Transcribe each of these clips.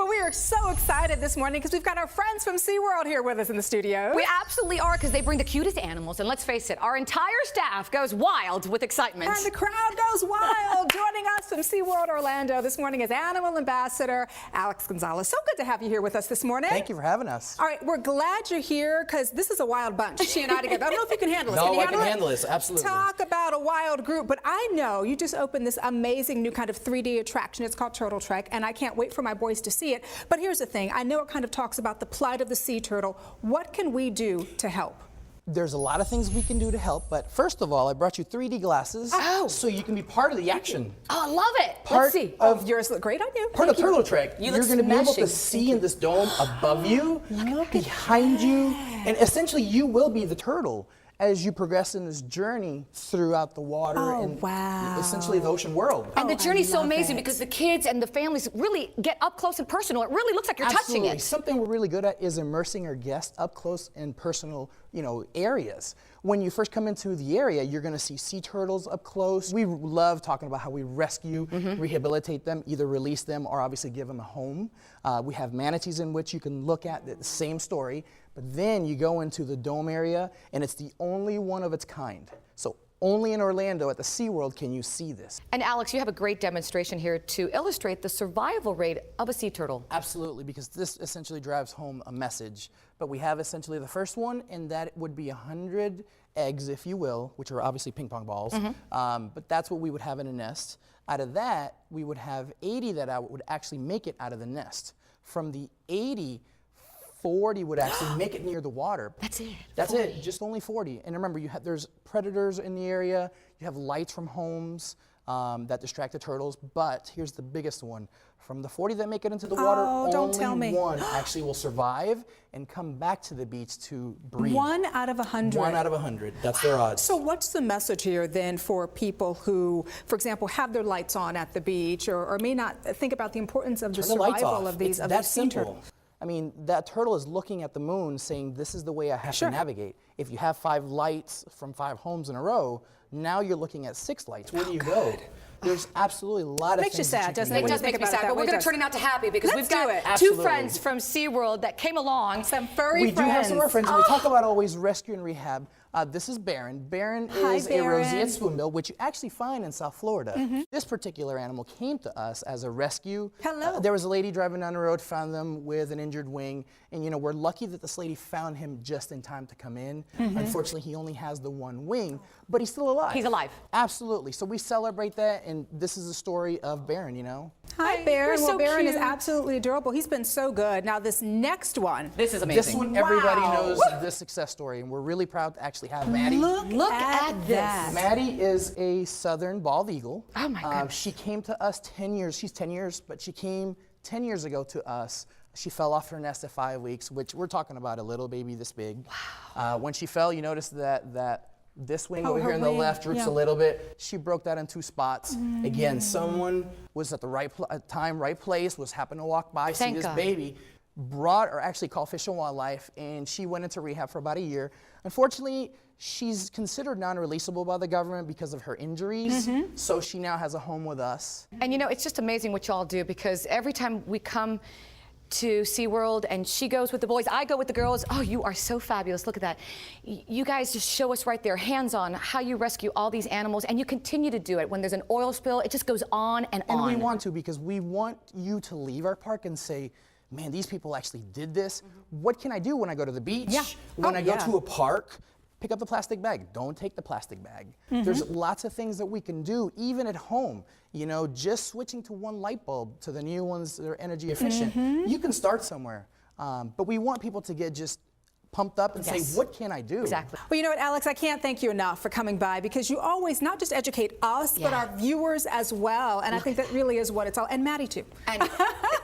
Well, we are so excited this morning because we've got our friends from SeaWorld here with us in the studio. We absolutely are, because they bring the cutest animals, and let's face it, our entire staff goes wild with excitement. And the crowd goes wild. Joining us from SeaWorld Orlando this morning is Animal Ambassador Alex Gonzalez. So good to have you here with us this morning. Thank you for having us. All right, we're glad you're here because this is a wild bunch, she and I together. I don't know if you can handle this. No, can you I can handle this, absolutely. Talk about a wild group, but I know you just opened this amazing new kind of 3D attraction. It's called Turtle Trek, and I can't wait for my boys to see it. But here's the thing. I know it kind of talks about the plight of the sea turtle. What can we do to help? There's a lot of things we can do to help, but first of all, I brought you 3D glasses so you can be part of the action. Oh, I love it. Let's see. Yours look great on you. Part of Turtle Trek. You're going to be able to see in this dome above you, behind you, and essentially you will be the turtle as you progress in this journey throughout the water and essentially the ocean world. And the journey's so amazing because the kids and the families really get up close and personal. It really looks like you're touching it. Something we're really good at is immersing our guests up close and personal, areas. When you first come into the area, you're going to see sea turtles up close. We love talking about how we rescue, rehabilitate them, either release them or obviously give them a home. We have manatees in which you can look at the same story, but then you go into the dome area and it's the only one of its kind. So only in Orlando at the SeaWorld can you see this. And Alex, you have a great demonstration here to illustrate the survival rate of a sea turtle. Absolutely, because this essentially drives home a message. But we have essentially the first one, and that would be 100 eggs, if you will, which are obviously ping pong balls. But that's what we would have in a nest. Out of that, we would have 80 that would actually make it out of the nest. From the 80, 40 would actually make it near the water. That's it. That's 40. It, just only 40. And remember, there's predators in the area, you have lights from homes that distract the turtles, but here's the biggest one. From the 40 that make it into the water, only one actually will survive and come back to the beach to breathe. 1 out of 100. 1 out of 100, that's their odds. So what's the message here then for people who, for example, have their lights on at the beach or may not think about the importance of the survival of these sea turtles? I mean, that turtle is looking at the moon saying, this is the way I have to navigate. If you have 5 lights from 5 homes in a row, now you're looking at 6 lights. Where do you go? There's absolutely a lot of things. Makes you sad, doesn't it? It does make me sad, but we're going to turn it out to happy because we've got 2 friends from SeaWorld that came along. Some furry friends. We do have some of our friends, and we talk about always rescue and rehab. This is Baron. Baron is a roseate spoonbill, which you actually find in South Florida. This particular animal came to us as a rescue. Hello. There was a lady driving down the road, found them with an injured wing, and we're lucky that this lady found him just in time to come in. Unfortunately, he only has the 1 wing, but he's still alive. He's alive. Absolutely. So we celebrate that, and this is the story of Baron, Hi, Baron. Well, Baron cute. is absolutely adorable. He's been so good. Now, this next one. This is amazing. This one, everybody knows this success story, and we're really proud to actually have Maddie. Look at this. Maddie is a southern bald eagle. Oh, my goodness. She came to us 10 years. She's 10 years, but she came 10 years ago to us. She fell off her nest at 5 weeks, which we're talking about a little baby this big. Wow. When she fell, you notice that this wing over here on the left droops a little bit. She broke that in 2 spots. Again, someone was at the right time, right place, was happened to walk by, see this baby, actually called Fish and Wildlife, and she went into rehab for about a year. Unfortunately, she's considered non-releasable by the government because of her injuries, so she now has a home with us. And it's just amazing what y'all do, because every time we come to SeaWorld and she goes with the boys, I go with the girls. Oh, you are so fabulous. Look at that. You guys just show us right there, hands-on, how you rescue all these animals, and you continue to do it. When there's an oil spill, it just goes on and on. And we want to, because we want you to leave our park and say, man, these people actually did this. What can I do when I go to the beach? When I go to a park? Pick up the plastic bag. Don't take the plastic bag. There's lots of things that we can do, even at home. Just switching to 1 light bulb to the new ones that are energy efficient. You can start somewhere. But we want people to get just pumped up and say, what can I do? Exactly. Well, you know what, Alex, I can't thank you enough for coming by, because you always not just educate us, but our viewers as well. And I think that really is what it's all, and Maddie too. And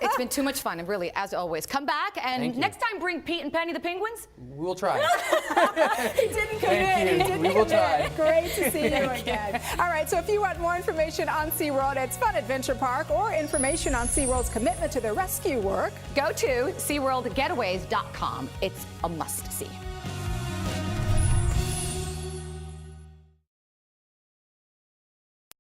it's been too much fun, and really, as always, come back and next time bring Pete and Penny the penguins. We will try. He didn't commit. We will try. Great to see you again. All right, so if you want more information on SeaWorld, its Fun Adventure Park, or information on SeaWorld's commitment to their rescue work, go to SeaWorldGetaways.com. It's a must-see.